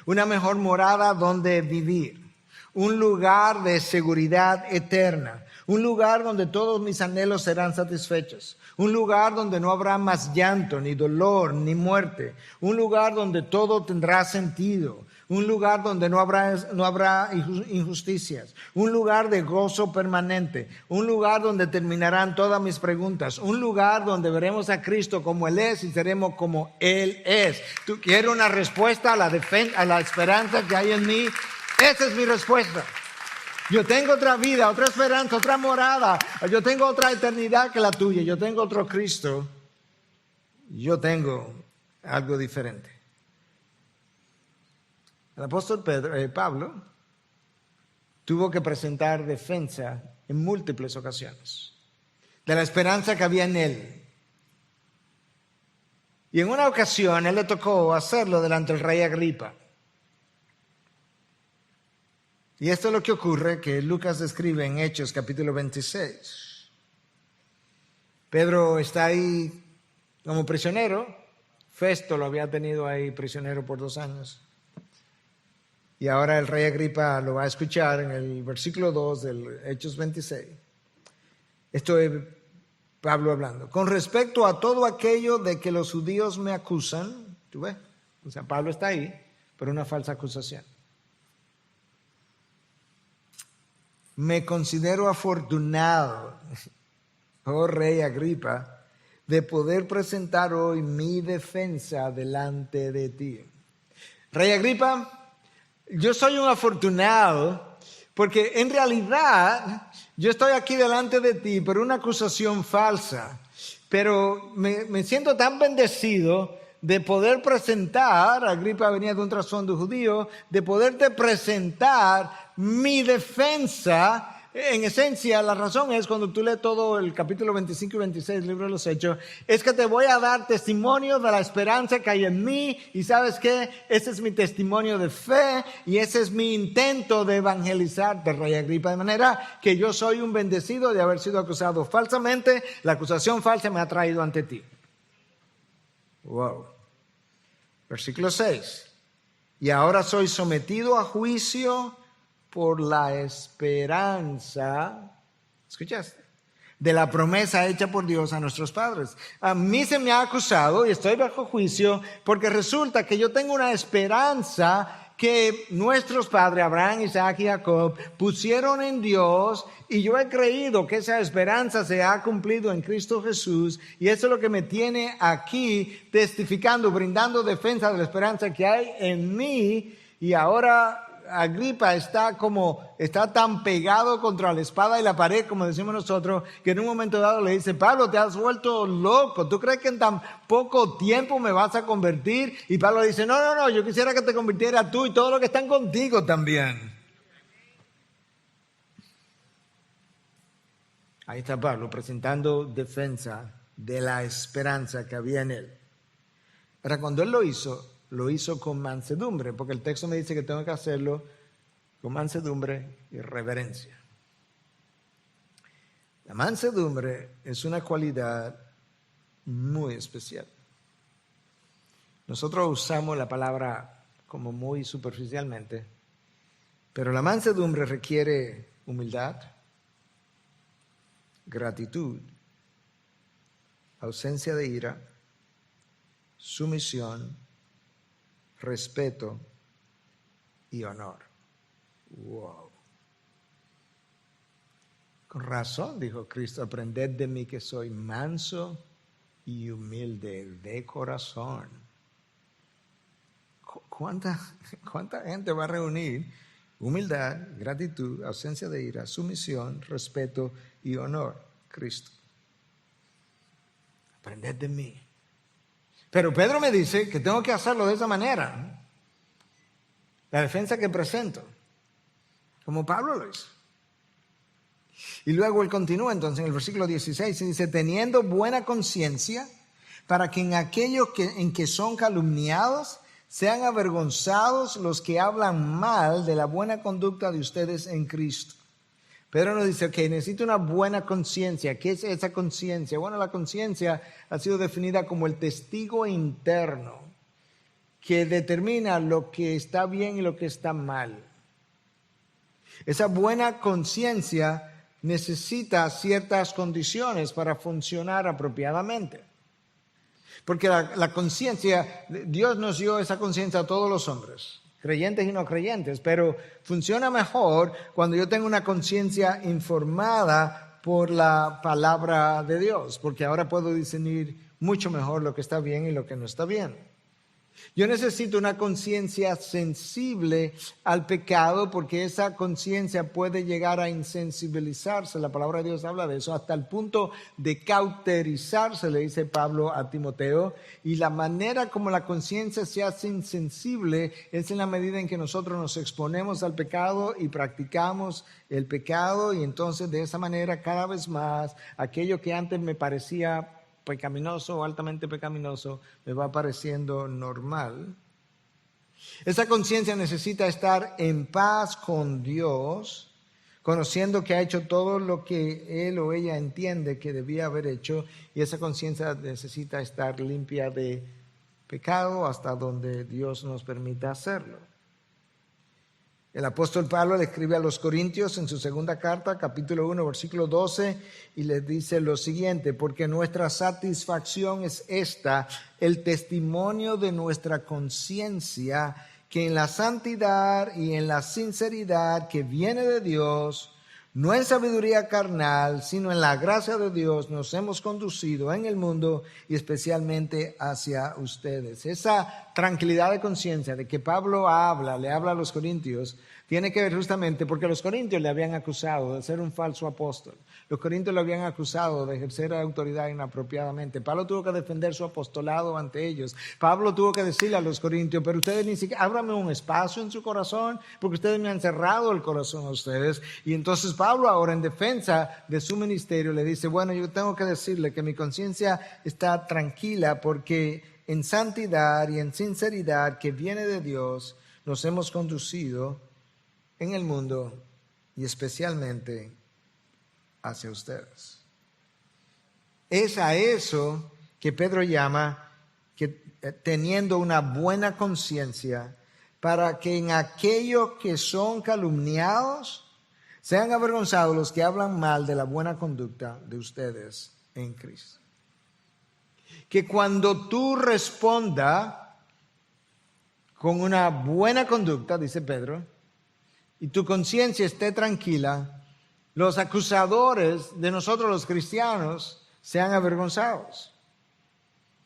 una mejor morada donde vivir, un lugar de seguridad eterna, un lugar donde todos mis anhelos serán satisfechos, un lugar donde no habrá más llanto, ni dolor, ni muerte, un lugar donde todo tendrá sentido, un lugar donde no habrá injusticias, un lugar de gozo permanente, un lugar donde terminarán todas mis preguntas, un lugar donde veremos a Cristo como Él es y seremos como Él es. ¿Tú quieres una respuesta a la esperanza que hay en mí? Esa es mi respuesta. Yo tengo otra vida, otra esperanza, otra morada. Yo tengo otra eternidad que la tuya. Yo tengo otro Cristo. Yo tengo algo diferente. El apóstol Pablo tuvo que presentar defensa en múltiples ocasiones de la esperanza que había en él. Y en una ocasión él le tocó hacerlo delante del rey Agripa. Y esto es lo que ocurre que Lucas describe en Hechos capítulo 26. Pedro está ahí como prisionero. Festo lo había tenido ahí prisionero por 2 años. Y ahora el rey Agripa lo va a escuchar en el versículo 2 del Hechos 26. Esto es Pablo hablando. Con respecto a todo aquello de que los judíos me acusan, ¿tú ves? O sea, Pablo está ahí por una falsa acusación. me considero afortunado, oh rey Agripa, de poder presentar hoy mi defensa delante de ti. Rey Agripa, yo soy un afortunado porque en realidad yo estoy aquí delante de ti por una acusación falsa, pero me siento tan bendecido de poder presentar, Agripa venía de un trasfondo judío, de poderte presentar mi defensa. En esencia, la razón es, cuando tú lees todo el capítulo 25 y 26 del libro de los Hechos, es que te voy a dar testimonio de la esperanza que hay en mí, y ¿sabes qué? Ese es mi testimonio de fe, y ese es mi intento de evangelizarte, rey Agripa, de manera que yo soy un bendecido de haber sido acusado falsamente. La acusación falsa me ha traído ante ti. Wow. Versículo 6. Y ahora soy sometido a juicio por la esperanza, ¿escuchaste?, de la promesa hecha por Dios a nuestros padres. A mí se me ha acusado y estoy bajo juicio porque resulta que yo tengo una esperanza que nuestros padres, Abraham, Isaac y Jacob, pusieron en Dios, y yo he creído que esa esperanza se ha cumplido en Cristo Jesús, y eso es lo que me tiene aquí testificando, brindando defensa de la esperanza que hay en mí. Y ahora Agripa está tan pegado contra la espada y la pared, como decimos nosotros, que en un momento dado le dice: Pablo, te has vuelto loco, ¿tú crees que en tan poco tiempo me vas a convertir? Y Pablo le dice: no, yo quisiera que te convirtiera tú y todos los que están contigo también. Ahí está Pablo presentando defensa de la esperanza que había en él. Pero cuando él lo hizo con mansedumbre, porque el texto me dice que tengo que hacerlo con mansedumbre y reverencia. La mansedumbre es una cualidad muy especial. Nosotros usamos la palabra como muy superficialmente, pero la mansedumbre requiere humildad, gratitud, ausencia de ira, sumisión, respeto y honor. Wow. Con razón dijo Cristo: aprended de mí que soy manso y humilde de corazón. ¿Cuánta gente va a reunir humildad, gratitud, ausencia de ira, sumisión, respeto y honor? Cristo. Aprended de mí. Pero Pedro me dice que tengo que hacerlo de esa manera. La defensa que presento, como Pablo lo hizo. Y luego él continúa entonces en el versículo 16 y dice: teniendo buena conciencia, para que en aquellos en que son calumniados sean avergonzados los que hablan mal de la buena conducta de ustedes en Cristo. Pedro nos dice: ok, necesito una buena conciencia. ¿Qué es esa conciencia? Bueno, la conciencia ha sido definida como el testigo interno que determina lo que está bien y lo que está mal. Esa buena conciencia necesita ciertas condiciones para funcionar apropiadamente. Porque la conciencia, Dios nos dio esa conciencia a todos los hombres, creyentes y no creyentes, pero funciona mejor cuando yo tengo una conciencia informada por la palabra de Dios, porque ahora puedo discernir mucho mejor lo que está bien y lo que no está bien. Yo necesito una conciencia sensible al pecado, porque esa conciencia puede llegar a insensibilizarse. La palabra de Dios habla de eso, hasta el punto de cauterizarse, le dice Pablo a Timoteo. Y la manera como la conciencia se hace insensible es en la medida en que nosotros nos exponemos al pecado y practicamos el pecado, y entonces de esa manera cada vez más aquello que antes me parecía pecaminoso o altamente pecaminoso me va pareciendo normal. Esa conciencia necesita estar en paz con Dios, conociendo que ha hecho todo lo que él o ella entiende que debía haber hecho, y esa conciencia necesita estar limpia de pecado hasta donde Dios nos permita hacerlo. El apóstol Pablo le escribe a los Corintios en su segunda carta, capítulo 1, versículo 12, y les dice lo siguiente: porque nuestra satisfacción es esta, el testimonio de nuestra conciencia, que en la santidad y en la sinceridad que viene de Dios, no en sabiduría carnal, sino en la gracia de Dios nos hemos conducido en el mundo y especialmente hacia ustedes. Esa tranquilidad de conciencia de que Pablo le habla a los corintios, tiene que ver justamente porque los corintios le habían acusado de ser un falso apóstol. Los corintios le habían acusado de ejercer autoridad inapropiadamente. Pablo tuvo que defender su apostolado ante ellos. Pablo tuvo que decirle a los corintios, pero ustedes ni siquiera, ábrame un espacio en su corazón, porque ustedes me han cerrado el corazón a ustedes. Y entonces Pablo ahora, en defensa de su ministerio, le dice, bueno, yo tengo que decirle que mi conciencia está tranquila porque en santidad y en sinceridad que viene de Dios nos hemos conducido en el mundo y especialmente hacia ustedes. Es a eso que Pedro llama que teniendo una buena conciencia, para que en aquellos que son calumniados sean avergonzados los que hablan mal de la buena conducta de ustedes en Cristo. Que cuando tú respondas con una buena conducta, dice Pedro, y tu conciencia esté tranquila, los acusadores de nosotros los cristianos sean avergonzados.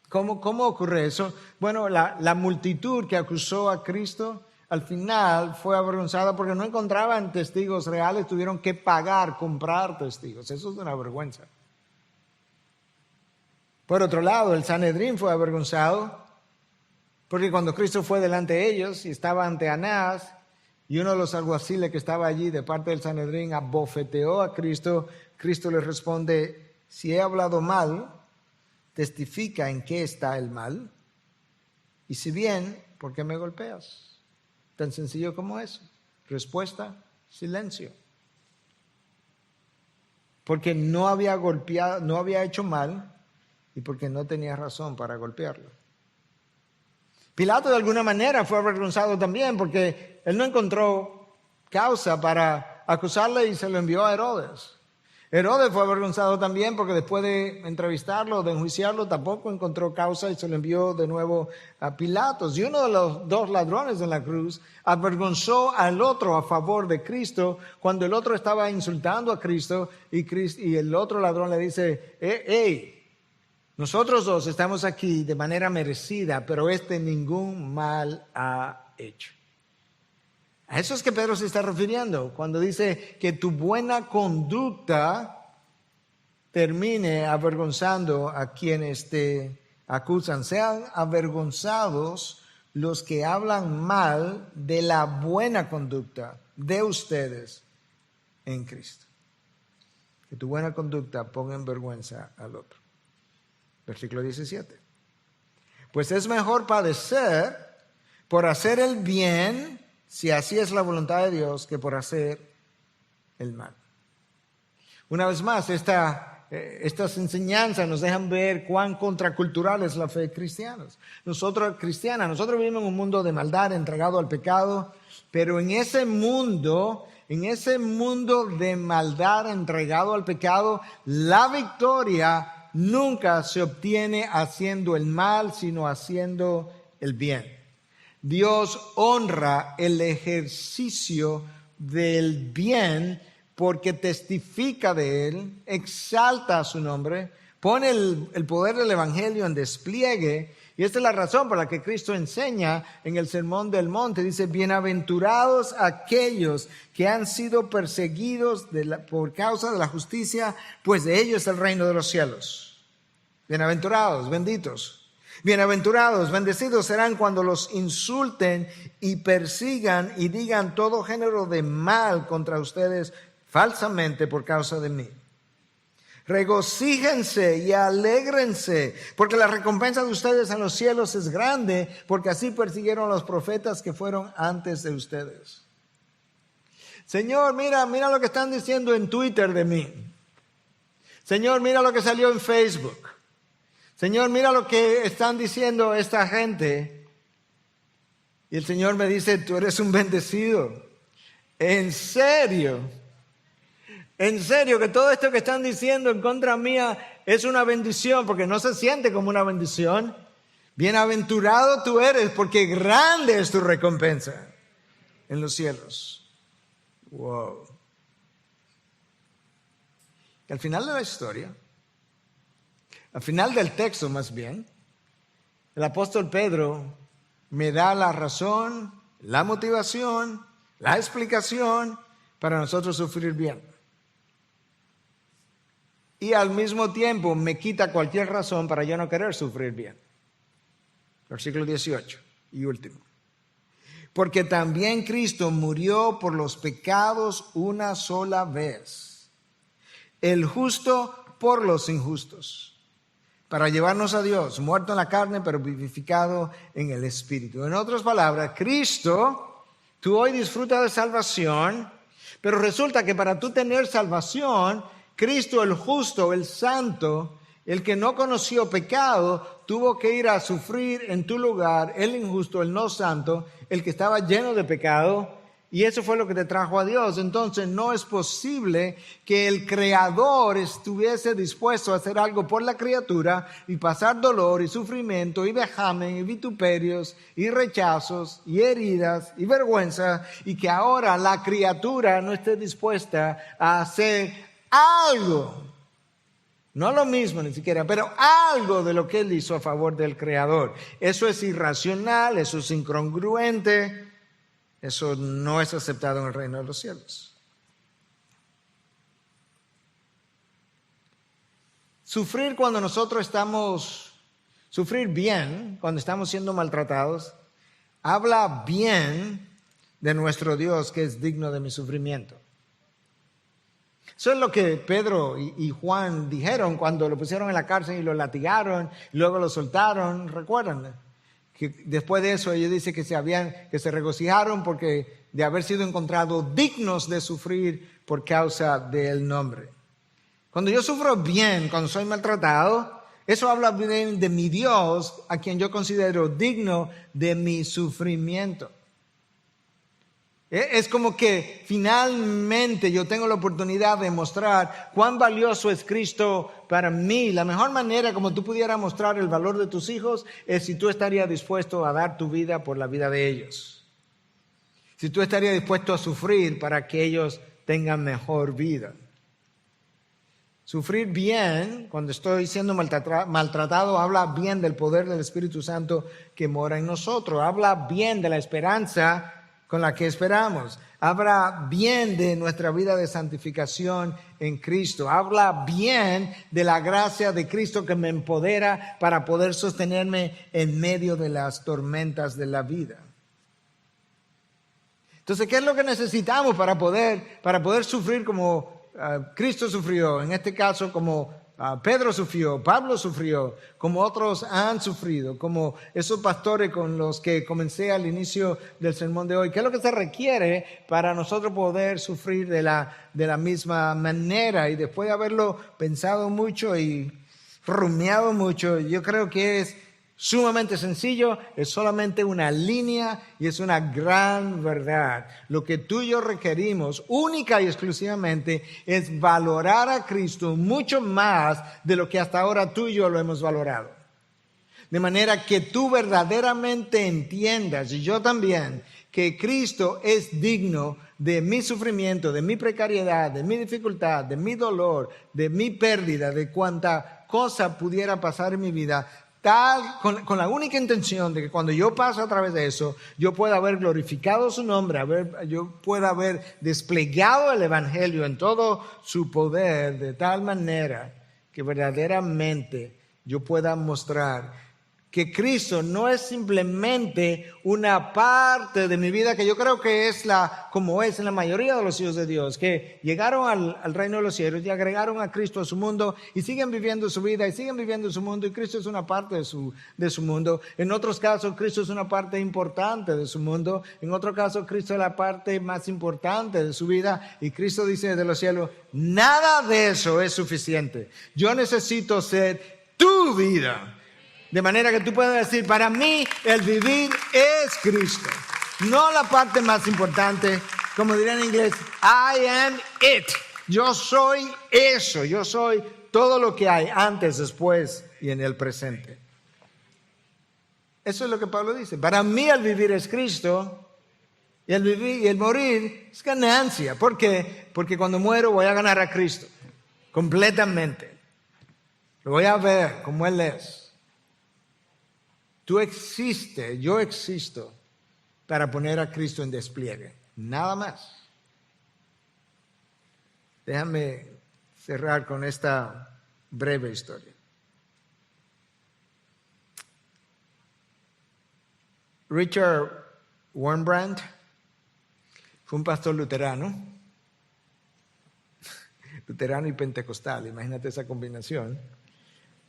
¿Cómo ocurre eso? Bueno, la multitud que acusó a Cristo al final fue avergonzada porque no encontraban testigos reales, tuvieron que comprar testigos. Eso es una vergüenza. Por otro lado, el Sanedrín fue avergonzado porque cuando Cristo fue delante de ellos y estaba ante Anás, y uno de los alguaciles que estaba allí de parte del Sanedrín abofeteó a Cristo, Cristo le responde, si he hablado mal, testifica en qué está el mal, y si bien, ¿por qué me golpeas? Tan sencillo como eso. Respuesta, silencio. Porque no había golpeado, no había hecho mal, y porque no tenía razón para golpearlo. Pilato de alguna manera fue avergonzado también porque él no encontró causa para acusarle y se lo envió a Herodes. Herodes fue avergonzado también porque después de entrevistarlo, de enjuiciarlo, tampoco encontró causa y se lo envió de nuevo a Pilatos. Y uno de los dos ladrones en la cruz avergonzó al otro a favor de Cristo cuando el otro estaba insultando a Cristo y el otro ladrón le dice, hey, nosotros dos estamos aquí de manera merecida, pero ningún mal ha hecho. A eso es que Pedro se está refiriendo cuando dice que tu buena conducta termine avergonzando a quienes te acusan. Sean avergonzados los que hablan mal de la buena conducta de ustedes en Cristo. Que tu buena conducta ponga en vergüenza al otro. Versículo 17. Pues es mejor padecer por hacer el bien, si así es la voluntad de Dios, que por hacer el mal. Una vez más, estas enseñanzas nos dejan ver cuán contracultural es la fe cristiana. Nosotros vivimos en un mundo de maldad, entregado al pecado, pero en ese mundo de maldad entregado al pecado, la victoria nunca se obtiene haciendo el mal, sino haciendo el bien. Dios honra el ejercicio del bien porque testifica de él, exalta su nombre, pone el poder del evangelio en despliegue. Y esta es la razón por la que Cristo enseña en el Sermón del Monte. Dice, bienaventurados aquellos que han sido perseguidos por causa de la justicia, pues de ellos es el reino de los cielos. Bienaventurados, benditos. Bienaventurados, bendecidos serán cuando los insulten y persigan y digan todo género de mal contra ustedes falsamente por causa de mí. Regocíjense y alégrense, porque la recompensa de ustedes en los cielos es grande, porque así persiguieron a los profetas que fueron antes de ustedes. Señor, mira lo que están diciendo en Twitter de mí. Señor, mira lo que salió en Facebook. Señor, mira lo que están diciendo esta gente. Y el Señor me dice, tú eres un bendecido. En serio que todo esto que están diciendo en contra mía es una bendición, porque no se siente como una bendición. Bienaventurado tú eres, porque grande es tu recompensa en los cielos. Wow. Al final de la historia, al final del texto más bien, el apóstol Pedro me da la razón, la motivación, la explicación para nosotros sufrir bien. Y al mismo tiempo me quita cualquier razón para yo no querer sufrir bien. Versículo 18 y último. Porque también Cristo murió por los pecados una sola vez, el justo por los injustos, para llevarnos a Dios, muerto en la carne, pero vivificado en el Espíritu. En otras palabras, Cristo, tú hoy disfrutas de salvación, pero resulta que para tú tener salvación, Cristo el justo, el santo, el que no conoció pecado, tuvo que ir a sufrir en tu lugar, el injusto, el no santo, el que estaba lleno de pecado, y eso fue lo que te trajo a Dios. Entonces no es posible que el Creador estuviese dispuesto a hacer algo por la criatura y pasar dolor y sufrimiento y vejamen y vituperios y rechazos y heridas y vergüenza, y que ahora la criatura no esté dispuesta a hacer algo. No lo mismo ni siquiera, pero algo de lo que Él hizo a favor del Creador. Eso es irracional, eso es incongruente, eso no es aceptado en el reino de los cielos. Sufrir bien, cuando estamos siendo maltratados, habla bien de nuestro Dios que es digno de mi sufrimiento. Eso es lo que Pedro y Juan dijeron cuando lo pusieron en la cárcel y lo latigaron, y luego lo soltaron. ¿Recuerdan? Que después de eso ellos dicen que se regocijaron porque de haber sido encontrados dignos de sufrir por causa del nombre. Cuando yo sufro bien, cuando soy maltratado, eso habla bien de mi Dios, a quien yo considero digno de mi sufrimiento. Es como que finalmente yo tengo la oportunidad de mostrar cuán valioso es Cristo para mí. La mejor manera como tú pudieras mostrar el valor de tus hijos es si tú estarías dispuesto a dar tu vida por la vida de ellos. Si tú estarías dispuesto a sufrir para que ellos tengan mejor vida. Sufrir bien, cuando estoy siendo maltratado, habla bien del poder del Espíritu Santo que mora en nosotros. Habla bien de la esperanza con la que esperamos. Habla bien de nuestra vida de santificación en Cristo. Habla bien de la gracia de Cristo que me empodera para poder sostenerme en medio de las tormentas de la vida. Entonces, ¿qué es lo que necesitamos para poder sufrir como Cristo sufrió? En este caso, como Pedro sufrió, Pablo sufrió, como otros han sufrido, como esos pastores con los que comencé al inicio del sermón de hoy. ¿Qué es lo que se requiere para nosotros poder sufrir de la misma manera? Y después de haberlo pensado mucho y rumiado mucho, yo creo que es sumamente sencillo, es solamente una línea y es una gran verdad. Lo que tú y yo requerimos única y exclusivamente es valorar a Cristo mucho más de lo que hasta ahora tú y yo lo hemos valorado. De manera que tú verdaderamente entiendas, y yo también, que Cristo es digno de mi sufrimiento, de mi precariedad, de mi dificultad, de mi dolor, de mi pérdida, de cuanta cosa pudiera pasar en mi vida, con la única intención de que cuando yo paso a través de eso, yo pueda haber glorificado su nombre, yo pueda haber desplegado el Evangelio en todo su poder, de tal manera que verdaderamente yo pueda mostrar que Cristo no es simplemente una parte de mi vida, que yo creo que es como es en la mayoría de los hijos de Dios, que llegaron al reino de los cielos y agregaron a Cristo a su mundo y siguen viviendo su vida y siguen viviendo su mundo, y Cristo es una parte de su mundo. En otros casos, Cristo es una parte importante de su mundo. En otro caso, Cristo es la parte más importante de su vida, y Cristo dice de los cielos: nada de eso es suficiente. Yo necesito ser tu vida. De manera que tú puedas decir: para mí el vivir es Cristo. No la parte más importante, como diría en inglés, I am it. Yo soy eso, yo soy todo lo que hay antes, después y en el presente. Eso es lo que Pablo dice. Para mí el vivir es Cristo y el vivir y el morir es ganancia. ¿Por qué? Porque cuando muero voy a ganar a Cristo. completamente. Lo voy a ver como Él es. Tú existes, yo existo para poner a Cristo en despliegue. Nada más. Déjame cerrar con esta breve historia. Richard Wurmbrand fue un pastor luterano y pentecostal, imagínate esa combinación,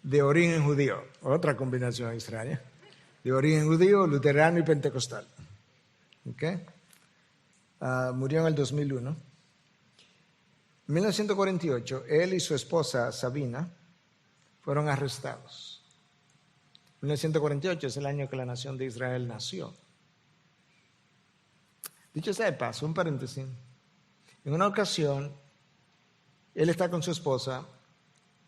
de origen judío, otra combinación extraña, de origen judío, luterano y pentecostal. ¿Okay? Murió en el 2001. En 1948, él y su esposa Sabina fueron arrestados. 1948 es el año que la nación de Israel nació. Dicho sea de paso, un paréntesis. En una ocasión, él está con su esposa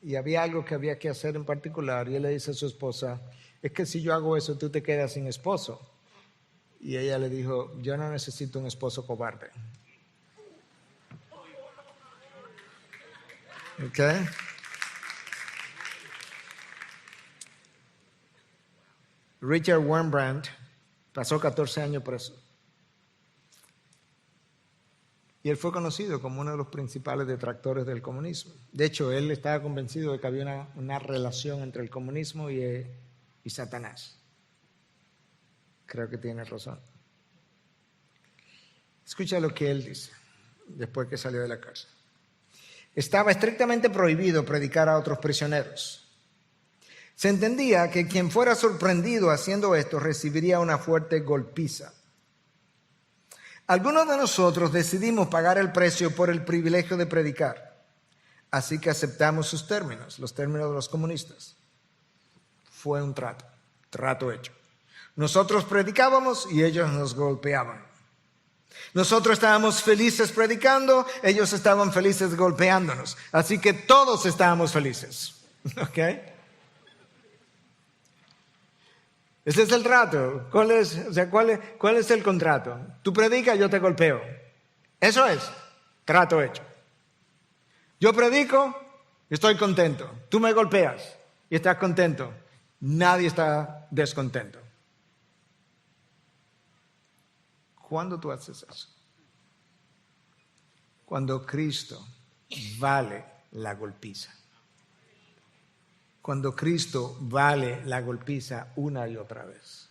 y había algo que había que hacer en particular y él le dice a su esposa, es que si yo hago eso, tú te quedas sin esposo. Y ella le dijo, yo no necesito un esposo cobarde. ¿Ok? Richard Wurmbrand pasó 14 años preso. Y él fue conocido como uno de los principales detractores del comunismo. De hecho, él estaba convencido de que había una relación entre el comunismo y Satanás. Creo que tiene razón. Escucha lo que él dice después que salió de la cárcel. Estaba estrictamente prohibido predicar a otros prisioneros. Se entendía que quien fuera sorprendido haciendo esto recibiría una fuerte golpiza. Algunos de nosotros decidimos pagar el precio por el privilegio de predicar. Así que aceptamos sus términos, los términos de los comunistas. Fue un trato hecho. Nosotros predicábamos y ellos nos golpeaban. Nosotros estábamos felices predicando, ellos estaban felices golpeándonos. Así que todos estábamos felices. ¿Ok? Ese es el trato. ¿Cuál es el contrato? Tú predicas, yo te golpeo. Eso es trato hecho. Yo predico y estoy contento. Tú me golpeas y estás contento. Nadie está descontento. ¿Cuándo tú haces eso? Cuando Cristo vale la golpiza. Cuando Cristo vale la golpiza una y otra vez.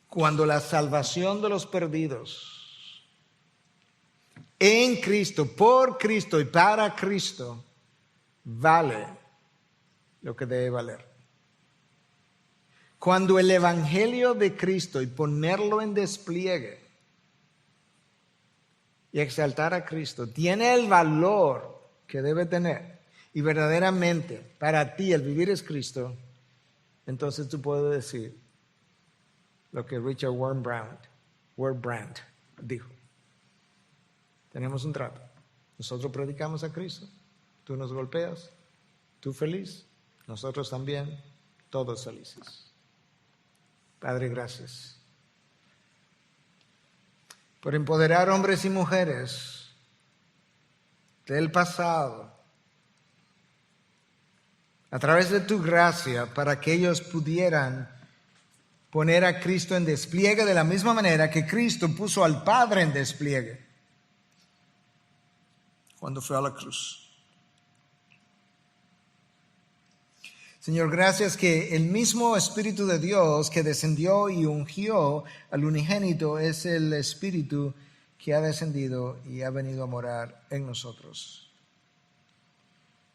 Cuando la salvación de los perdidos en Cristo, por Cristo y para Cristo vale lo que debe valer. Cuando el evangelio de Cristo y ponerlo en despliegue y exaltar a Cristo tiene el valor que debe tener y verdaderamente para ti el vivir es Cristo, entonces tú puedes decir lo que Richard Wurmbrand dijo. Tenemos un trato. Nosotros predicamos a Cristo, tú nos golpeas, tú feliz, nosotros también, todos felices. Padre, gracias por empoderar hombres y mujeres del pasado a través de tu gracia para que ellos pudieran poner a Cristo en despliegue de la misma manera que Cristo puso al Padre en despliegue cuando fue a la cruz. Señor, gracias que el mismo Espíritu de Dios que descendió y ungió al unigénito es el Espíritu que ha descendido y ha venido a morar en nosotros.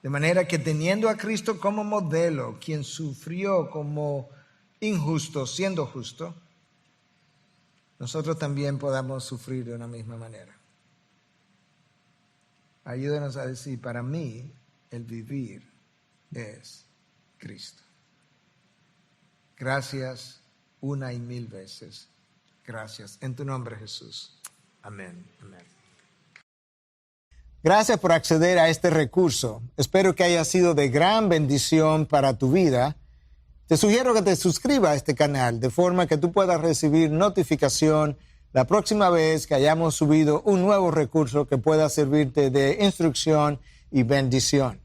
De manera que teniendo a Cristo como modelo, quien sufrió como injusto siendo justo, nosotros también podamos sufrir de una misma manera. Ayúdanos a decir, para mí el vivir es Cristo. Gracias una y mil veces. Gracias. En tu nombre, Jesús. Amén. Amén. Gracias por acceder a este recurso. Espero que haya sido de gran bendición para tu vida. Te sugiero que te suscribas a este canal de forma que tú puedas recibir notificación la próxima vez que hayamos subido un nuevo recurso que pueda servirte de instrucción y bendición.